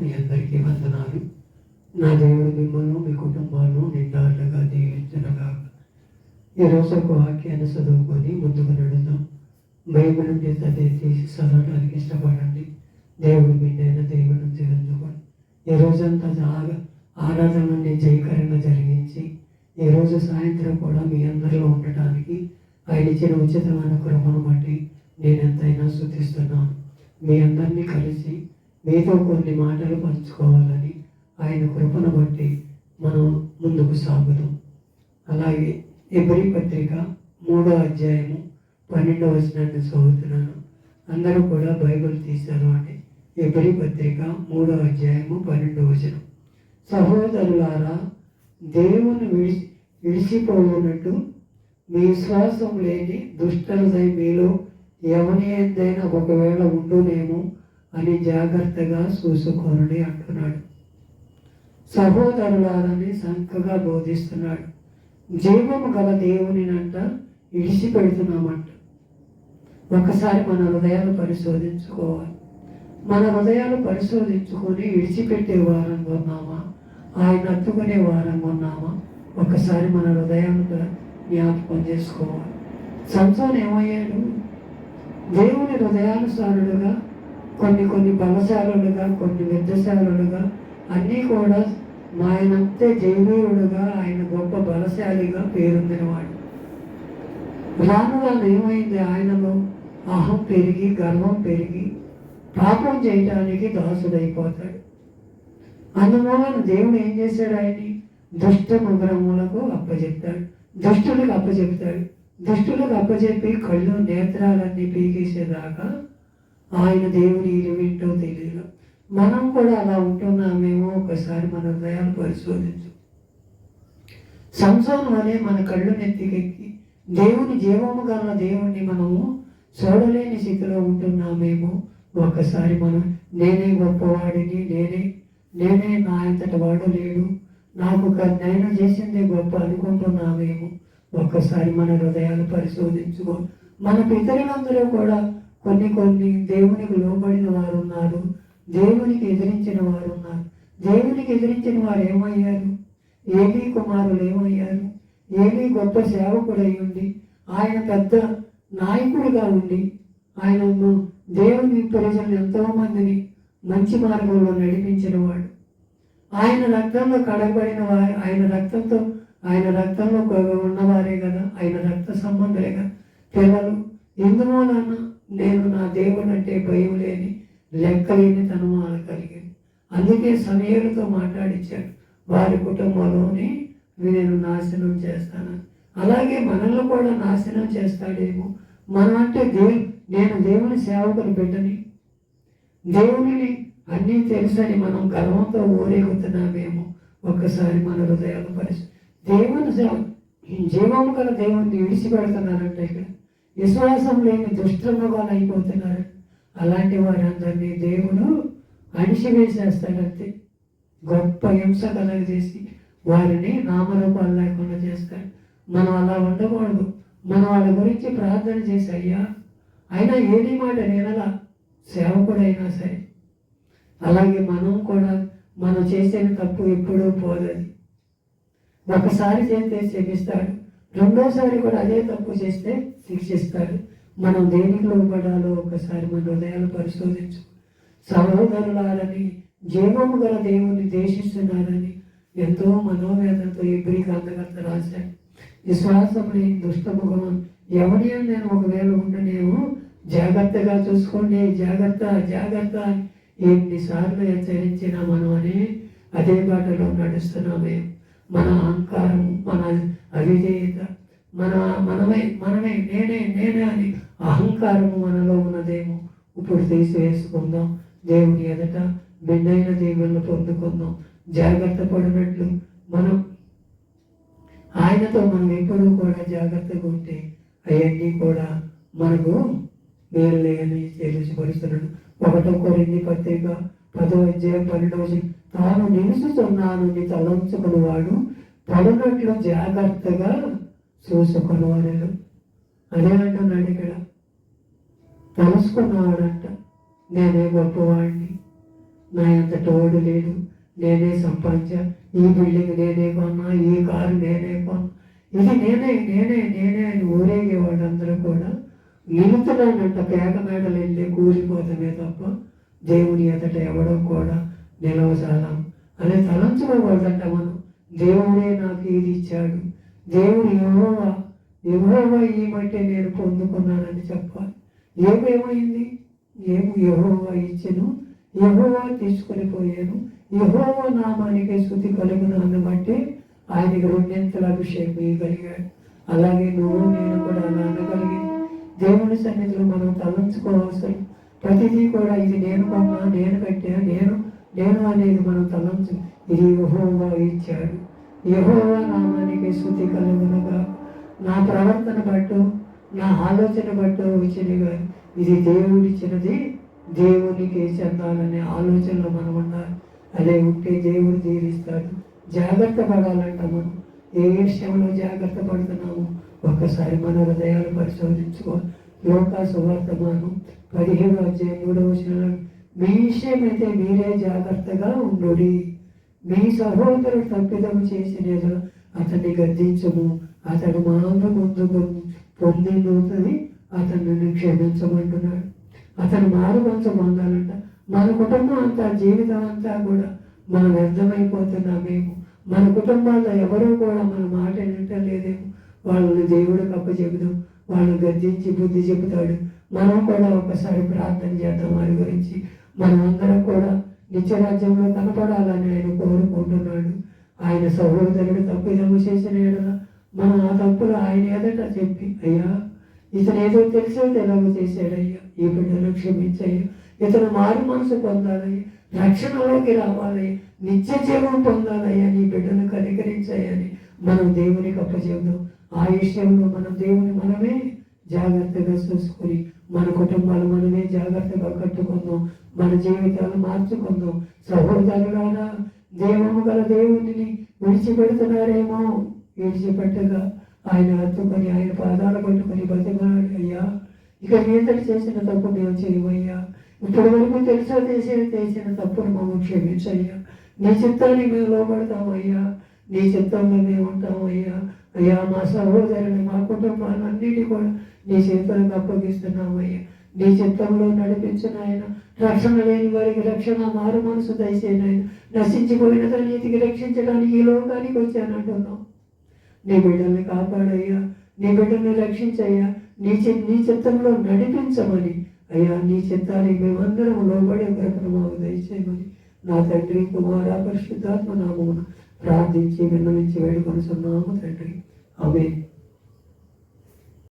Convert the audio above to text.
మీ అందరికీ వందనాలు. నా దేవుడు మిమ్మల్ని మీ కుటుంబాలను నిండాలుగా దీవించునుగాక. ఈరోజు ఒక వాక్యాన్ని చదువుకొని ముందుకు నడుద్దాం. బైబిల్ నుండి తీసి చదవడానికి ఇష్టపడండి. దేవుడు బిడ్డైన దేవుని జీవించుకోండి. ఈ రోజంతా ఆరాధనని జయకరంగా జరిగించి ఈరోజు సాయంత్రం కూడా మీ అందరిలో ఉండటానికి ఆయన ఇచ్చిన ఉచితమైన కృపను బట్టి నేను ఎంతైనా స్తుతిస్తున్నాను. మీ అందరినీ కలిసి మీతో కొన్ని మాటలు పంచుకోవాలని ఆయన కృపను బట్టి మనం ముందుకు సాగుదాం. అలాగే హెబ్రీ పత్రిక 3వ అధ్యాయము 12వ వచనాన్ని చదువుతున్నాను. అందరూ కూడా బైబిల్ తీశారు అంటే హెబ్రీ పత్రిక 3వ అధ్యాయము 12వ వచనం. సహోదరులారా, దేవుని విడిచిపోవునట్టు మీ విశ్వాసం లేని దుష్టలదై మీలో ఎవని ఏదైనా ఒకవేళ ఉండునేమో అని జాగ్రత్తగా చూసుకోనని అంటున్నాడు. సహోదరులారని చక్కగా బోధిస్తున్నాడు. జీవము గల దేవునినంట విడిచిపెడుతున్నామంట. ఒకసారి మన హృదయాలు పరిశోధించుకోవాలి. మన హృదయాలు పరిశోధించుకొని విడిచిపెట్టే వారంగా ఉన్నామా, ఆయన హత్తుకునే వారంగా ఉన్నామా? ఒకసారి మన హృదయాలు జ్ఞాపకం చేసుకోవాలి. సంసోను ఏమయ్యాడు? దేవుని హృదయానుసారుడుగా, కొన్ని బలశాలుడుగా, కొన్ని విద్యశాలుడుగా, అన్నీ కూడా ఆయనంతే జైవీరుడుగా, ఆయన గొప్ప బలశాలిగా పేరొందినవాడు. రాను ఏమైంది? ఆయనలో అహం పెరిగి, గర్వం పెరిగి, పాపం చేయటానికి దాసుడైపోతాడు. అందువలన దేవుడు ఏం చేశాడు? ఆయన్ని దుష్ట ముగ్రములకు అప్పచెప్తాడు, దుష్టులకు అప్పచెప్పి కళ్ళు నేత్రాలన్నీ పీకేసేదాకా ఆయన దేవుని వింటో తెలియదు. మనం కూడా అలా ఉంటున్నామేమో ఒకసారి మన హృదయాలు పరిశోధించు. సంసోను వలె మన కళ్ళు నెత్తికెక్కి దేవుని జీవము గల దేవుణ్ణి మనము చూడలేని స్థితిలో ఉంటున్నామేమో ఒకసారి మనం నేనే గొప్పవాడిని, నేనే నా అంతటి వాడు లేడు, నేను చేసిందే గొప్ప అనుకుంటున్నామేమో ఒక్కసారి మన హృదయాలు పరిశోధించుకో. మన పితరులందరూ కూడా కొన్ని దేవునికి లోబడిన వారు ఉన్నారు, దేవునికి ఎదిరించిన వారు ఉన్నారు. దేవునికి ఎదిరించిన వారు ఏమయ్యారు? ఏలీ కుమారులు ఏమయ్యారు? ఏలీ గొప్ప సేవకుడై ఉండి, ఆయన పెద్ద నాయకుడిగా ఉండి, ఆయన దేవుని ప్రజలను ఎంతోమందిని మంచి మార్గంలో నడిపించిన వాడు. ఆయన రక్తంలో కడగబడిన వారు, ఆయన రక్తంలో ఉన్నవారే కదా, ఆయన రక్త సంబంధులే కదా పిల్లలు. ఎందువలన నేను నా దేవుడు అంటే భయం లేని లెక్కలేని తనము కలిగింది. అందుకే సమయలతో మాట్లాడించాడు, వారి కుటుంబంలోనే నేను నాశనం చేస్తాను. అలాగే మనల్ని కూడా నాశనం చేస్తాడేమో. మనం అంటే నేను దేవుని సేవకుని బిడ్డని, దేవుని అన్నీ తెలుసని మనం గర్వంతో ఊరేగుతున్నామేమో. ఒక్కసారి మన హృదయాలు దేవుని జీవము గల దేవుణ్ణి విడిచిపెడుతున్నారంటే ఇక్కడ విశ్వాసం లేని దుష్టముగా అయిపోతున్నారు. అలాంటి వారందరినీ దేవుడు అణిచివేసేస్తాడంతే. గొప్ప హింస కలగజేసి వారిని నామరూపాలు లేకుండా చేస్తాడు. మనం అలా ఉండకూడదు. మనం వాళ్ళ గురించి ప్రార్థన చేసి, అయ్యా అయినా ఏది మాట నేనలా సేవకుడైనా సరే. అలాగే మనం కూడా మనం చేసే తప్పు ఎప్పుడూ పోదది. ఒకసారి చేస్తే క్షమిస్తాడు, రెండోసారి కూడా అదే తప్పు చేస్తే శిక్షిస్తాడు. మనం దేనికి లోపడాలో ఒకసారి మన హృదయాలు పరిశోధించు. సహోదరులారని జీవము గల దేవుని దేశిస్తున్నారని ఎంతో మనోవేదనతో హెబ్రీ గ్రంథకర్త రాశాడు. విశ్వాసం లేని దుష్టముఖం ఎవరి నేను ఒకవేళ ఉండనేమో జాగ్రత్తగా చూసుకోండి, జాగ్రత్త ఎన్నిసార్లు హెచ్చరించినా మనం అదే బాటలో నడుస్తున్నామే. మన అహంకారం, మన అవిధేయత, మనమే నేనే అని అహంకారము మనలో ఉన్నదేమో ఇప్పుడు తీసివేసుకుందాం. దేవుని ఎదుట మెండైన దేవుళ్ళు పొందుకుందాం. జాగ్రత్త పడినట్లు ఆయనతో మనం ఎప్పుడూ కూడా జాగ్రత్తగా ఉంటే అవన్నీ కూడా మనకు మేలులే అని తెలిసిపరుస్తున్నాడు. 1 కొరింథీ పత్రిక 10వ అధ్యాయం 12వ వచనం. తాను నిలుచుతున్నాను తలంచుకుని వాడు పడినట్లు జాగ్రత్తగా చూసుకునేవారు. అదే అంటున్నాడు ఇక్కడ. తెలుసుకున్నవాడంట నేనే గొప్పవాడిని, నా ఎంత తోడు లేదు, నేనే సంపాదించా, ఈ బిల్డింగ్ నేనే కొన్నా, ఈ కారు నేనే కొన్నా, ఇది నేనే నేనే నేనే అని ఊరేగే వాళ్ళందరూ కూడా నిలుతున్నానంట పేక మేడలు వెళ్ళి కూలిపోతామే తప్ప దేవుని ఎదుట ఎవడో కూడా నిలవసాలం అనే తలంచుకోకూడదంట మనం. దేవుడే నాకు ఇది ఇచ్చాడు, దేవుడు యెహోవా ఈ మట్టే నేను పొందుకున్నానని చెప్పాలి. ఏమైంది? యెహోవా ఇచ్చెను, యెహోవా తీసుకొని పోయాను, యెహోవా నామానికి స్తుతి కలుగును అన్న బట్టి ఆయనకి రెండింతల అభిషేకం ఇవ్వగలిగాడు. అలాగే నువ్వు నేను కూడా అలా అనగలిగింది. దేవుని సన్నిధిలో మనం తలంచుకోవాల్సిన ప్రతిదీ కూడా ఇది నేను కొన్నా, నేను కట్టా, నేను నేను అనేది మనం తలంచు. ఇది యెహోవా ఇచ్చాడు, యెహోవా నామానికి స్తుతి కలుగునుగా. నా ప్రవర్తన బట్టు, నా ఆలోచన బట్టు వచ్చింది కానీ ఇది దేవుడిచ్చినది, దేవునికి చెందాలనే ఆలోచనలో మనం ఉండాలి. అదే ఉంటే దేవుడు దీవిస్తాడు. జాగ్రత్త పడాలంట. మనం ఏ విషయంలో జాగ్రత్త పడుతున్నాము ఒక్కసారి మన హృదయాలు పరిశోధించుకోవాలి. లోకా సువార్తమానం 17:3 మీ విషయమైతే మీరే జాగ్రత్తగా ఉండుడి, మీ సహోదరుడు తప్పిదము చేసిన అతన్ని గద్దించము, అతడు ముందు పొందింది అతన్ని క్షమించమంటున్నాడు. అతను మారు మనసు పొందాలంట. మన కుటుంబం అంతా, జీవితం అంతా కూడా మనం వ్యర్థమైపోతున్నామేమో, మన కుటుంబాల్లో ఎవరూ కూడా మన మాట వింటలేదేమో, వాళ్ళని దేవుడికి అప్పచెబుదాం. వాళ్ళని గద్దించి బుద్ధి చెబుతాడు. మనం కూడా ఒకసారి ప్రార్థన చేద్దాం వారి గురించి. మనం అందరం కూడా నిత్యరాజ్యంలో కనపడాలని ఆయన కోరుకుంటున్నాడు. ఆయన సహోదరుడు తప్పిదము చేసిన ఎడల మనం ఆ తప్పులు ఆయన ఎదుట చెప్పి, అయ్యా ఇతను ఏదో తెలిసో తెలవ చేశాడయ్యా, ఈ బిడ్డను క్షమించయ్యా, ఇతను మారు మనసు పొందాలయ్యా, రక్షణలోకి రావాలయ్యా, నిత్య జీవం పొందాలయ్యా, నీ బిడ్డను కనికరించాయని మనం దేవునికి అప్పచెబుదాం. ఆ విషయంలో మనం దేవుని మనమే జాగ్రత్తగా చూసుకొని మన కుటుంబాలు మనమే జాగ్రత్తగా కట్టుకుందాం, మన జీవితాలు మార్చుకుందాం. సహోదరులారా, దేవము గల దేవుడిని విడిచిపెడుతున్నారేమో, విడిచిపెట్టగా ఆయన హత్తుకొని ఆయన పాదాలు పట్టుకొని బతిమాడు, అయ్యా ఇక మీదటి చేసిన తప్పు మేము చేయమయ్యా, ఇప్పటి వరకు తెలుసో చేసిన తప్పును మమ్మల్ని క్షమించయ్యా, నీ చిత్తానికి మేము లోపడతామయ్యా, నీ చిత్తంలో మేము ఉంటామయ్యా. అయ్యా మా సహోదరుని, మా కుటుంబాలన్నిటి కూడా నీ చేతులకు అప్పగిస్తున్నామయ్యా, నీ చిత్తంలో నడిపించిన ఆయన. రక్షణ లేని వారికి రక్షణ, మారు మనసు దయచేయను ఆయన. నశించిపోయిన తన నీతికి రక్షించడానికి ఈ లోకానికి వచ్చానంటున్నావు. నీ బిడ్డల్ని కాపాడయ్యా, నీ బిడ్డల్ని రక్షించయ్యా, నీ చిత్తంలో నడిపించమని అయ్యా, నీ చిత్తానికి మేమందరం లోబడే కృపను మాకు దయచేయమని నా తండ్రి, కుమార, పరిశుద్ధాత్మ నామమున ప్రార్థించి విన్నవించి వేడుకొనుచున్నాము తండ్రి. ఆమేన్.